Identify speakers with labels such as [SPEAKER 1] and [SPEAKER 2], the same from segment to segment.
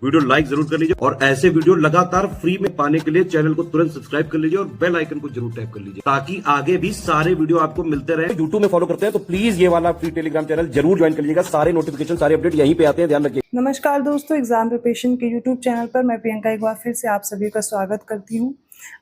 [SPEAKER 1] Video like जरूर कर लीजिए और ऐसे वीडियो लगातार फ्री में पाने के लिए चैनल को तुरंत सब्सक्राइब कर लीजिए और बेल आइकन को जरूर टैप कर लीजिए ताकि आगे भी सारे वीडियो आपको मिलते रहे। यूट्यूब में फॉलो करते हैं तो प्लीज ये वाला फ्री टेलीग्राम चैनल जरूर ज्वाइन कर लीजिएगा। सारे नोटिफिकेशन सारे अपडेट यहीं पे आते हैं, ध्यान रखिए।
[SPEAKER 2] नमस्कार दोस्तों, एग्जाम प्रिपरेशन के यूट्यूब चैनल पर मैं प्रियंका एक बार फिर से आप सभी का स्वागत करती हूं।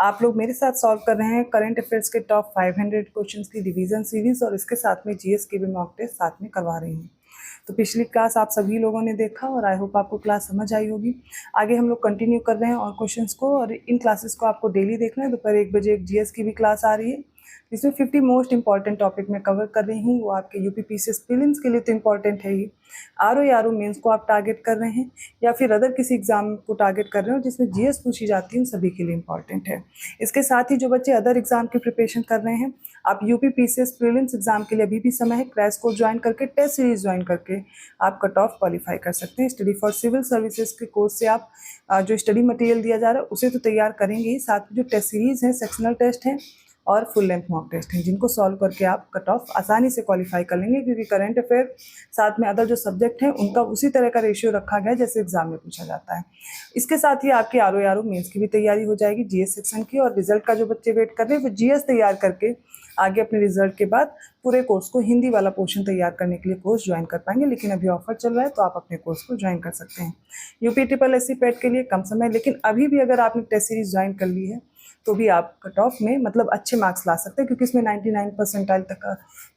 [SPEAKER 2] आप लोग मेरे साथ सॉल्व कर रहे हैं करंट अफेयर्स के टॉप 500 क्वेश्चंस की रिवीजन सीरीज और इसके साथ में जीएस के भी मॉक टेस्ट साथ में करवा रही हूँ। तो पिछली क्लास आप सभी लोगों ने देखा और आई होप आपको क्लास समझ आई होगी। आगे हम लोग कंटिन्यू कर रहे हैं और क्वेश्चंस को, और इन क्लासेस को आपको डेली देखना है। दोपहर 1 बजे एक जीएस की भी क्लास आ रही है जिसमें 50 मोस्ट इंपॉर्टेंट टॉपिक मैं कवर कर रही हूँ। वो आपके यूपी पीसीएस प्रीलिम्स के लिए तो इंपॉर्टेंट है ही, आरओ मेंस को आप टारगेट कर रहे हैं या फिर अदर किसी एग्जाम को टारगेट कर रहे हो जिसमें जीएस पूछी जाती है, उन सभी के लिए इंपॉर्टेंट है। इसके साथ ही जो बच्चे अदर एग्जाम की प्रिपरेशन कर रहे हैं, आप यूपी पीसीएस प्रीलिम्स एग्जाम के लिए अभी भी समय है। क्रैश कोर्स ज्वाइन करके, टेस्ट सीरीज ज्वाइन करके आप कट ऑफ क्वालिफाई कर सकते हैं। स्टडी फॉर सिविल सर्विसेज के कोर्स से आप जो स्टडी मटेरियल दिया जा रहा है उसे तो तैयार करेंगे ही, साथ में जो टेस्ट सीरीज है, सेक्शनल टेस्ट है और फुल लेंथ मॉक टेस्ट हैं जिनको सॉल्व करके आप कट ऑफ आसानी से क्वालिफाई कर लेंगे, क्योंकि करंट अफेयर साथ में अदर जो सब्जेक्ट हैं उनका उसी तरह का रेशियो रखा गया है जैसे एग्जाम में पूछा जाता है। इसके साथ ही आपकी आरओ मेंस की भी तैयारी हो जाएगी, जीएस सेक्शन की, और रिजल्ट का जो बच्चे वेट कर रहे हैं वो जीएस तैयार करके आगे अपने रिजल्ट के बाद पूरे कोर्स को, हिंदी वाला पोर्शन तैयार करने के लिए कोर्स ज्वाइन कर पाएंगे। लेकिन अभी ऑफर चल रहा है तो आप अपने कोर्स को ज्वाइन कर सकते हैं। यूपी ट्रिपल एससी पेट के लिए कम समय, लेकिन अभी भी अगर आपने टेस्ट सीरीज ज्वाइन कर ली है तो भी आप कट ऑफ में मतलब अच्छे मार्क्स ला सकते हैं, क्योंकि इसमें 99 परसेंटाइल तक का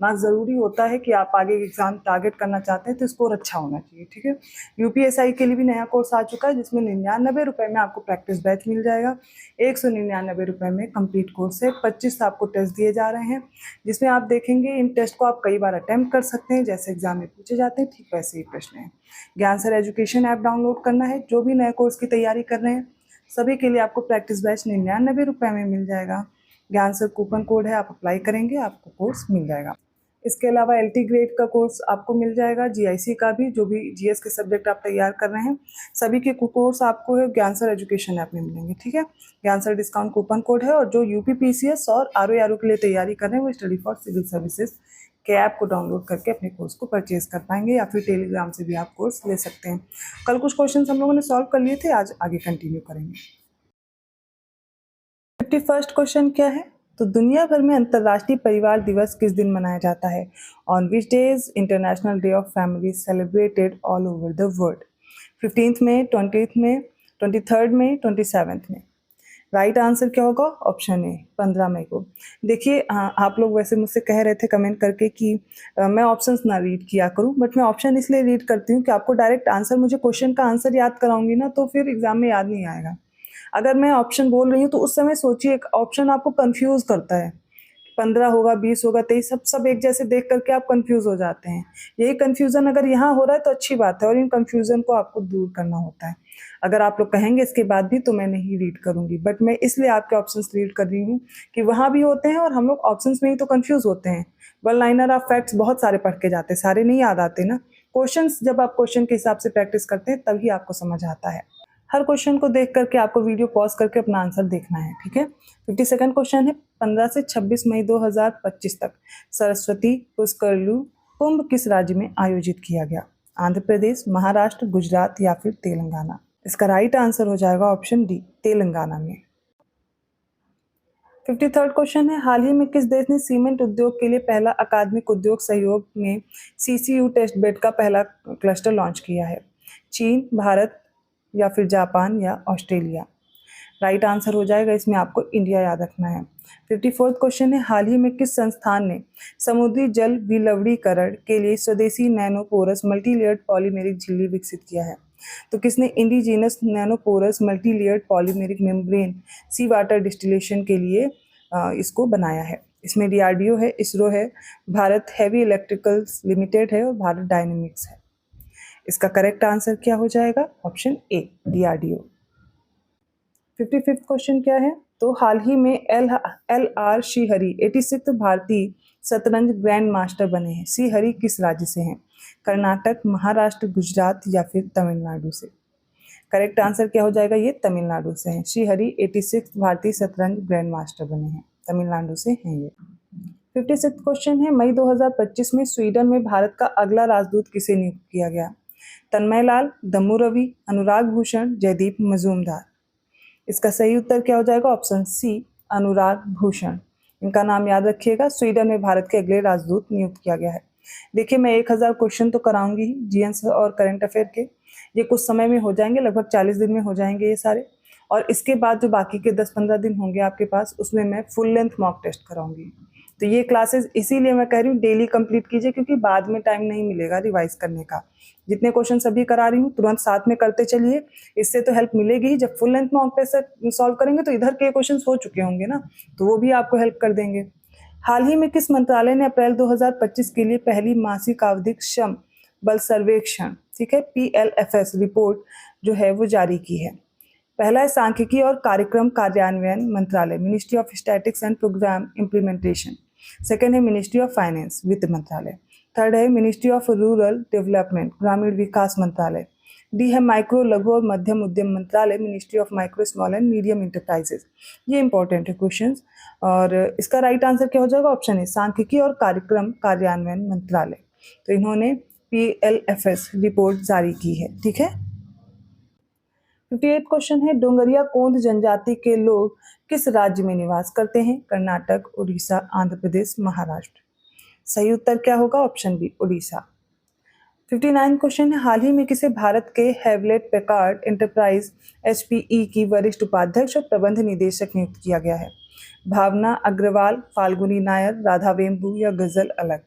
[SPEAKER 2] मार्क्स ज़रूरी होता है कि आप आगे एग्जाम टारगेट करना चाहते हैं तो स्कोर अच्छा होना चाहिए। ठीक है, यूपीएसआई के लिए भी नया कोर्स आ चुका है जिसमें 99 रुपये में आपको प्रैक्टिस बैच मिल जाएगा। 199 रुपये में कंप्लीट कोर्स है। 25 आपको टेस्ट दिए जा रहे हैं जिसमें आप देखेंगे इन टेस्ट को आप कई बार अटैम्प्ट कर सकते हैं, जैसे एग्जाम में पूछे जाते हैं ठीक वैसे ही प्रश्न है। ज्ञान सर एजुकेशन ऐप डाउनलोड करना है। जो भी नए कोर्स की तैयारी कर रहे हैं सभी के लिए आपको प्रैक्टिस बैच 99 रुपये में मिल जाएगा। ज्ञान सर कूपन कोड है, आप अप्लाई करेंगे आपको कोर्स मिल जाएगा। इसके अलावा एलटी ग्रेड का कोर्स आपको मिल जाएगा, जीआईसी का भी, जो भी जीएस के सब्जेक्ट आप तैयार कर रहे हैं सभी के कोर्स आपको है ज्ञान सर एजुकेशन ऐप में मिलेंगे। ठीक है, ज्ञान सर डिस्काउंट कूपन कोड है। और जो यूपी पीसीएस और आरओ के लिए तैयारी कर रहे हैं वो स्टडी फॉर सिविल सर्विसेज के ऐप को डाउनलोड करके अपने कोर्स को परचेज कर पाएंगे, या फिर टेलीग्राम से भी आप कोर्स ले सकते हैं। कल कुछ क्वेश्चन हम लोगों ने सॉल्व कर लिए थे, आज आगे कंटिन्यू करेंगे। 51st क्वेश्चन क्या है? तो दुनिया भर में अंतर्राष्ट्रीय परिवार दिवस किस दिन मनाया जाता है? On which days international day of family celebrated all over the world? 15th में, 20th में, 23rd में, 27th में। राइट आंसर क्या होगा? ऑप्शन ए, 15 मई को। देखिए, आप लोग वैसे मुझसे कह रहे थे कमेंट करके कि मैं ऑप्शंस ना रीड किया करूं, बट मैं ऑप्शन इसलिए रीड करती हूं कि आपको डायरेक्ट आंसर, मुझे क्वेश्चन का आंसर याद कराऊंगी ना तो फिर एग्जाम में याद नहीं आएगा। अगर मैं ऑप्शन बोल रही हूँ तो उस समय सोचिए, एक ऑप्शन आपको कंफ्यूज करता है, 15 होगा, 20 होगा, 23, सब एक जैसे देख करके आप कंफ्यूज हो जाते हैं। यही कंफ्यूजन अगर यहाँ हो रहा है तो अच्छी बात है, और इन कंफ्यूजन को आपको दूर करना होता है। अगर आप लोग कहेंगे इसके बाद भी तो मैं नहीं रीड करूंगी, बट मैं इसलिए आपके ऑप्शंस रीड कर रही हूँ कि वहाँ भी होते हैं और हम लोग ऑप्शंस में ही तो कंफ्यूज होते हैं। वन लाइनर आप फैक्ट्स बहुत सारे पढ़ के जाते हैं, सारे नहीं याद आते ना। क्वेश्चंस जब आप क्वेश्चन के हिसाब से प्रैक्टिस करते हैं तभी आपको समझ आता है। हर क्वेश्चन को देख करके आपको वीडियो पॉज करके अपना आंसर देखना है। ठीक है, 52nd क्वेश्चन है, 15 से 26 मई 2025 तक सरस्वती पुष्करलू कुंभ किस राज्य में आयोजित किया गया? आंध्र प्रदेश, महाराष्ट्र, गुजरात या फिर तेलंगाना? इसका राइट आंसर हो जाएगा ऑप्शन डी, तेलंगाना में। 53rd क्वेश्चन है, हाल ही में किस देश ने सीमेंट उद्योग के लिए पहला अकादमिक उद्योग सहयोग में सीसीयू टेस्ट बेड का पहला क्लस्टर लॉन्च किया है? चीन, भारत या फिर जापान या ऑस्ट्रेलिया? राइट आंसर हो जाएगा इसमें आपको इंडिया याद रखना है। 54th क्वेश्चन है, हाल ही में किस संस्थान ने समुद्री जल विलवणीकरण के लिए स्वदेशी नैनोपोरस मल्टीलेयर्ड पॉलीमेरिक झिल्ली विकसित किया है? तो किसने इंडिजीनस नैनोपोरस मल्टीलेयर्ड पॉलीमेरिक मेम्ब्रेन सी वाटर डिस्टिलेशन के लिए इसको बनाया है? इसमें डीआरडीओ है, इसरो है, भारत हैवी इलेक्ट्रिकल्स लिमिटेड है और भारत डायनेमिक्स है। इसका करेक्ट आंसर क्या हो जाएगा? ऑप्शन ए, डीआरडीओ। 55th क्वेश्चन क्या है? तो हाल ही में एल आर श्रीहरि 86th भारतीय शतरंज ग्रैंड मास्टर बने हैं। श्रीहरि किस राज्य से हैं? कर्नाटक, महाराष्ट्र, गुजरात या फिर तमिलनाडु से? करेक्ट आंसर क्या हो जाएगा? ये तमिलनाडु से हैं। श्रीहरि 86th भारतीय शतरंज ग्रैंड मास्टर बने हैं, तमिलनाडु से हैं ये। 56th क्वेश्चन है, मई 2025 में स्वीडन में भारत का अगला राजदूत किसे नियुक्त किया गया? तन्मय लाल, दम्मू रवि, अनुराग भूषण, जयदीप मजूमदार। इसका सही उत्तर क्या हो जाएगा? ऑप्शन सी, अनुराग भूषण। इनका नाम याद रखिएगा। स्वीडन में भारत के अगले राजदूत नियुक्त किया गया है। देखिए, मैं 1000 क्वेश्चन तो कराऊंगी ही जीएस और करंट अफेयर के। ये कुछ समय में हो जाएंगे, लगभग 40 दिन में हो जाएंगे ये सारे। और इसके बाद जो बाकी के 10-15 दिन होंगे आपके पास, उसमें मैं फुल लेंथ मॉक टेस्ट कराऊंगी। तो ये क्लासेस इसीलिए मैं कह रही हूँ डेली कंप्लीट कीजिए, क्योंकि बाद में टाइम नहीं मिलेगा रिवाइज करने का। जितने क्वेश्चन सभी करा रही हूँ तुरंत साथ में करते चलिए, इससे तो हेल्प मिलेगी ही। जब full length mock test solve करेंगे तो इधर के क्वेश्चन हो चुके होंगे ना, तो वो भी आपको हेल्प कर देंगे। हाल ही में किस मंत्रालय ने अप्रैल 2025 के लिए पहली मासिक आवधिक श्रम बल सर्वेक्षण, ठीक है, PLFS रिपोर्ट जो है वो जारी की है? पहला है सांख्यिकी और कार्यक्रम कार्यान्वयन मंत्रालय, ministry of statistics and programme implementation. Second है मिनिस्ट्री ऑफ फाइनेंस, वित्त मंत्रालय। थर्ड है मिनिस्ट्री ऑफ रूरल डेवलपमेंट, ग्रामीण विकास मंत्रालय। डी है माइक्रो, लघु और मध्यम उद्यम मंत्रालय, ministry of micro, small and medium enterprises. ये इंपॉर्टेंट है क्वेश्चन। और इसका राइट आंसर क्या हो जाएगा? ऑप्शन है सांख्यिकी और कार्यक्रम कार्यान्वयन मंत्रालय। तो इन्होंने PLFS रिपोर्ट जारी की है, ठीक है। 58 क्वेश्चन है, डोंगरिया कोंद जनजाति के लोग किस राज्य में निवास करते हैं? कर्नाटक, उड़ीसा, आंध्र प्रदेश, महाराष्ट्र। सही उत्तर क्या होगा? Option B, Orissa. 59 क्वेश्चन है, हाल ही में किसे भारत के हेवलेट पैकार्ड एंटरप्राइज HPE की वरिष्ठ उपाध्यक्ष और प्रबंध निदेशक नियुक्त किया गया है? भावना अग्रवाल, फाल्गुनी नायर, राधा वेम्बू या गजल अलग।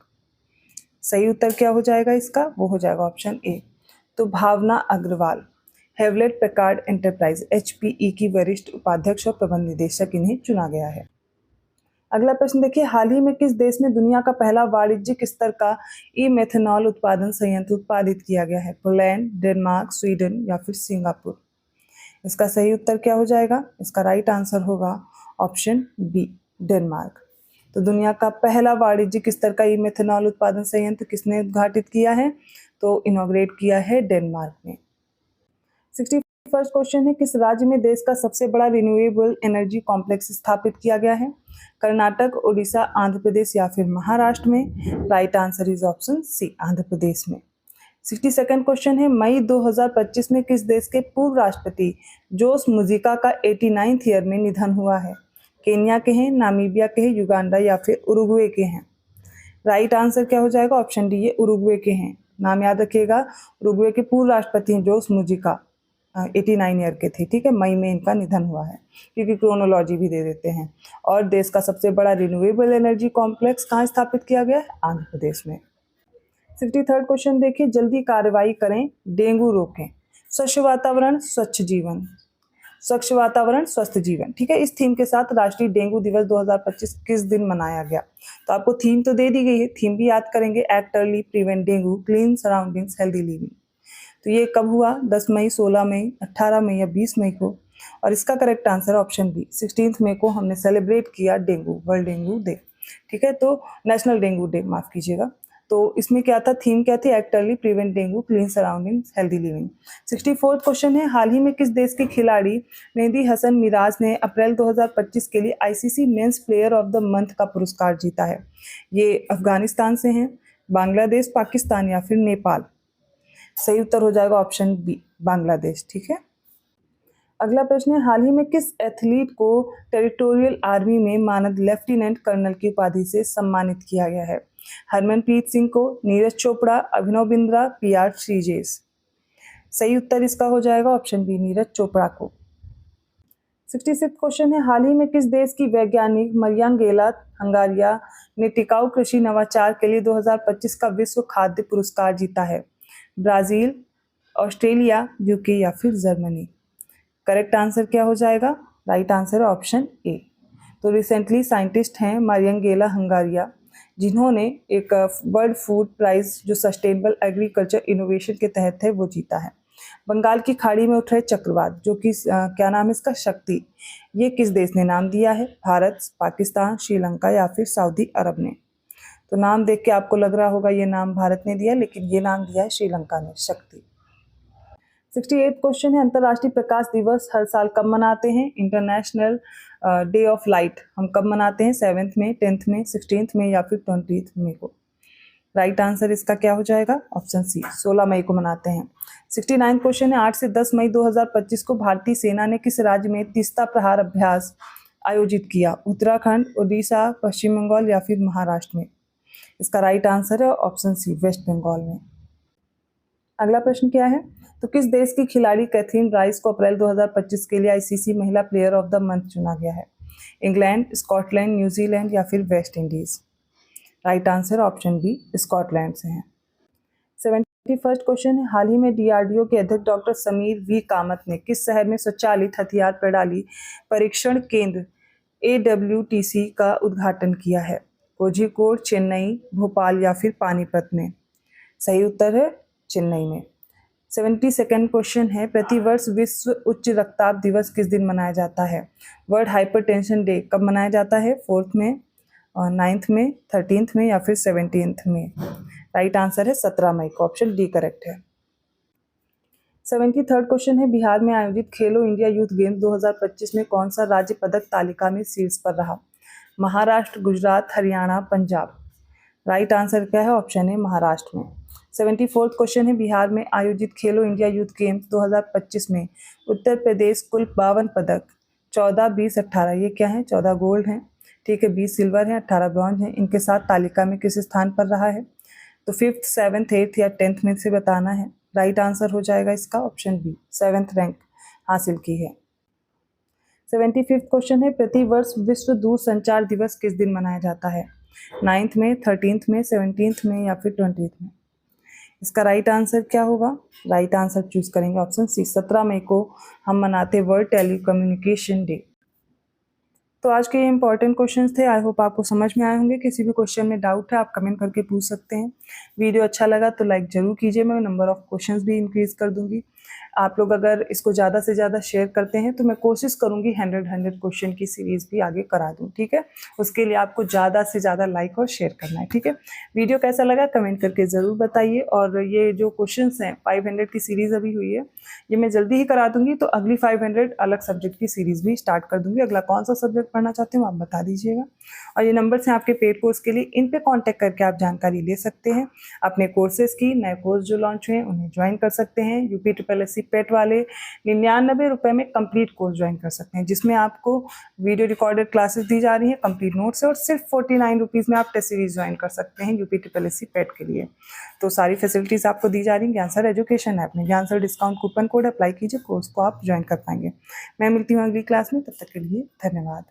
[SPEAKER 2] सही उत्तर क्या हो जाएगा इसका? वो हो जाएगा ऑप्शन ए, तो Bhavna Agarwal. Hewlett Packard enterprise HPE की वरिष्ठ उपाध्यक्ष और प्रबंध निदेशक इन्हें चुना गया है। अगला प्रश्न देखिए, हाल ही में किस देश में दुनिया का पहला वाणिज्यिक स्तर का ई-मेथनॉल उत्पादन संयंत्र उत्पादित किया गया है? पोलैंड, डेनमार्क, स्वीडन या फिर सिंगापुर। इसका सही उत्तर क्या हो जाएगा? इसका राइट आंसर होगा ऑप्शन बी, डेनमार्क। तो दुनिया का पहला वाणिज्यिक स्तर का ई-मेथनॉल उत्पादन संयंत्र किसने उद्घाटित किया है? तो इनॉग्रेट किया है डेनमार्क ने। 61st क्वेश्चन है, किस राज्य में देश का सबसे बड़ा रिन्यूएबल एनर्जी कॉम्प्लेक्स स्थापित किया गया है? कर्नाटक, उड़ीसा, आंध्र प्रदेश या फिर महाराष्ट्र में। Right answer is option C, Andhra Pradesh में। 62nd क्वेश्चन है, मई 2025 में किस देश के पूर्व राष्ट्रपति जोस मुजिका का 89th ईयर में निधन हुआ है? केन्या के हैं, नामीबिया के हैं, युगांडा या फिर उरुग्वे के हैं। राइट आंसर क्या हो जाएगा? ऑप्शन डी, ये उरुग्वे के हैं। नाम याद रखिएगा, उरुग्वे के पूर्व राष्ट्रपति हैं जोस मुजिका, 89 ईयर के थे, ठीक है। मई में इनका निधन हुआ है, क्योंकि क्रोनोलॉजी भी दे देते हैं। और देश का सबसे बड़ा रिन्यूएबल एनर्जी कॉम्प्लेक्स कहाँ स्थापित किया गया है? आंध्र प्रदेश में। 63rd क्वेश्चन देखिए, जल्दी कार्रवाई करें, डेंगू रोकें। स्वच्छ वातावरण स्वच्छ जीवन, स्वच्छ वातावरण स्वस्थ जीवन, ठीक है। इस थीम के साथ राष्ट्रीय डेंगू दिवस 2025 किस दिन मनाया गया? तो आपको थीम तो दे दी गई है, थीम भी याद करेंगे, act early, prevent dengue, clean surroundings, healthy living. तो ये कब हुआ? 10 मई, 16 मई, 18 मई या 20 मई को? और इसका करेक्ट आंसर ऑप्शन बी, 16 मई को हमने सेलिब्रेट किया डेंगू, वर्ल्ड डेंगू डे, ठीक है। तो नेशनल डेंगू डे, माफ कीजिएगा। तो इसमें क्या था, थीम क्या थी? Act early, prevent dengue, clean surroundings, healthy living. 64th question है, हाल ही में किस देश के खिलाड़ी मेहदी हसन मिराज ने अप्रैल 2025 के लिए ICC men's player of the month का पुरस्कार जीता है? ये अफगानिस्तान से हैं, बांग्लादेश, पाकिस्तान या फिर नेपाल। सही उत्तर हो जाएगा ऑप्शन बी, बांग्लादेश, ठीक है। अगला प्रश्न है, हाल ही में किस एथलीट को टेरिटोरियल आर्मी में मानद लेफ्टिनेंट कर्नल की उपाधि से सम्मानित किया गया है? हरमनप्रीत सिंह को, नीरज चोपड़ा, अभिनव बिंद्रा, PR श्रीजेश। सही उत्तर इसका हो जाएगा ऑप्शन बी, नीरज चोपड़ा को। 66th क्वेश्चन है, हाल ही में किस देश की वैज्ञानिक मरियांगेला हंगारिया ने टिकाऊ कृषि नवाचार के लिए 2025 का विश्व खाद्य पुरस्कार जीता है? ब्राजील, ऑस्ट्रेलिया, UK या फिर जर्मनी। करेक्ट आंसर क्या हो जाएगा? Right answer option A. तो रिसेंटली साइंटिस्ट हैं मरियांगेला हंगारिया, जिन्होंने एक वर्ल्ड फूड प्राइज जो सस्टेनेबल एग्रीकल्चर इनोवेशन के तहत है वो जीता है। बंगाल की खाड़ी में उठ रहे चक्रवात, जो कि क्या नाम है इसका? शक्ति। ये किस देश ने नाम दिया है? भारत, पाकिस्तान, श्रीलंका या फिर सऊदी अरब ने। तो नाम देख के आपको लग रहा होगा ये नाम भारत ने दिया, लेकिन ये नाम दिया है श्रीलंका ने, शक्ति। 68th क्वेश्चन है, अंतर्राष्ट्रीय प्रकाश दिवस हर साल कब मनाते हैं? इंटरनेशनल डे ऑफ लाइट हम कब मनाते हैं? 7th में, 10th में, 16th में या फिर 20th मई को? राइट आंसर इसका क्या हो जाएगा? ऑप्शन सी, 16 मई को मनाते हैं। 69 क्वेश्चन है, 8 से 10 मई 2025 को भारतीय सेना ने किस राज्य में तीस्ता प्रहार अभ्यास आयोजित किया? उत्तराखंड, उड़ीसा, पश्चिम बंगाल या फिर महाराष्ट्र में? इसका राइट आंसर है ऑप्शन सी, वेस्ट बंगाल में। अगला प्रश्न क्या है? तो किस देश की खिलाड़ी कैथरीन राइस को अप्रैल 2025 के लिए आईसीसी महिला प्लेयर ऑफ द मंथ चुना गया है? इंग्लैंड, स्कॉटलैंड, न्यूजीलैंड या फिर West Indies? Right answer option B, Scotland से है। 71st क्वेश्चन है, हाल ही में डीआरडीओ के अध्यक्ष डॉक्टर समीर वी कामत ने किस शहर में स्वचालित हथियार प्रणाली परीक्षण केंद्र AWTC का उद्घाटन किया है? कोझिकोड, चेन्नई, भोपाल या फिर पानीपत में? सही उत्तर है चेन्नई में। 72nd क्वेश्चन है, प्रतिवर्ष विश्व उच्च रक्तचाप दिवस किस दिन मनाया जाता है? वर्ल्ड हाइपरटेंशन डे कब मनाया जाता है? 4th में, 9th में, 13th में या फिर 17th में? राइट आंसर है 17 मई को, ऑप्शन डी करेक्ट है। 73rd क्वेश्चन है, बिहार में आयोजित खेलो इंडिया यूथ गेम्स 2025 में कौन सा राज्य पदक तालिका में शीर्ष पर रहा? महाराष्ट्र, गुजरात, हरियाणा, पंजाब? राइट आंसर क्या है? ऑप्शन है महाराष्ट्र में। 74th क्वेश्चन है, बिहार में आयोजित खेलो इंडिया यूथ गेम्स 2025 में उत्तर प्रदेश कुल 52 पदक 14, 20, 18, ये क्या है? 14 गोल्ड हैं, ठीक है, 20 सिल्वर हैं, 18 ब्रॉन्ज हैं, इनके साथ तालिका में किस स्थान पर रहा है? तो 5th, 7th, 8th या 10th में से बताना है। राइट आंसर हो जाएगा इसका ऑप्शन बी, 7th रैंक हासिल की है। 75th क्वेश्चन है, प्रतिवर्ष विश्व दूरसंचार दिवस किस दिन मनाया जाता है? 9th में, 13th में, 17th में या फिर 20th में? इसका राइट आंसर क्या होगा? राइट आंसर चूज करेंगे ऑप्शन सी, 17 मई को हम मनाते वर्ल्ड टेलीकम्युनिकेशन डे। तो आज के ये इंपॉर्टेंट क्वेश्चंस थे। आई होप आपको समझ में आए होंगे। किसी भी क्वेश्चन में डाउट है आप कमेंट करके पूछ सकते हैं। वीडियो अच्छा लगा तो लाइक जरूर कीजिए, मैं नंबर ऑफ क्वेश्चंस भी इंक्रीज कर दूंगी। आप लोग अगर इसको ज़्यादा से ज़्यादा शेयर करते हैं तो मैं कोशिश करूंगी 100 क्वेश्चन की सीरीज़ भी आगे करा दूं, ठीक है। उसके लिए आपको ज़्यादा से ज़्यादा लाइक और शेयर करना है, ठीक है। वीडियो कैसा लगा कमेंट करके ज़रूर बताइए। और ये जो क्वेश्चन हैं 500 की सीरीज़ अभी हुई है, ये मैं जल्दी ही करा दूंगी, तो अगली 500 अलग सब्जेक्ट की सीरीज़ भी स्टार्ट कर दूंगी। अगला कौन सा सब्जेक्ट पढ़ना चाहते हो आप बता दीजिएगा। और ये नंबर्स हैं आपके पेड कोर्स के लिए, इन पे कांटेक्ट करके आप जानकारी ले सकते हैं अपने कोर्सेज की। नए कोर्स जो लॉन्च हुए हैं उन्हें ज्वाइन कर सकते हैं। UPSSC पेट वाले 99 रुपये में कंप्लीट कोर्स ज्वाइन कर सकते हैं, जिसमें आपको वीडियो रिकॉर्डेड क्लासेस दी जा रही हैं कंप्लीट नोट्स से, और सिर्फ 49 रुपीज़ में आप टेस्ट सीरीज ज्वाइन कर सकते हैं UPSSC पेट के लिए। तो सारी फैसिलिटीज़ आपको दी जा रही हैं ज्ञान सर एजुकेशन ऐप में। ज्ञान sir discount coupon code apply कीजिए, कोर्स को आप ज्वाइन कर पाएंगे। मैं मिलती हूँ अगली क्लास में, तब तक के लिए धन्यवाद।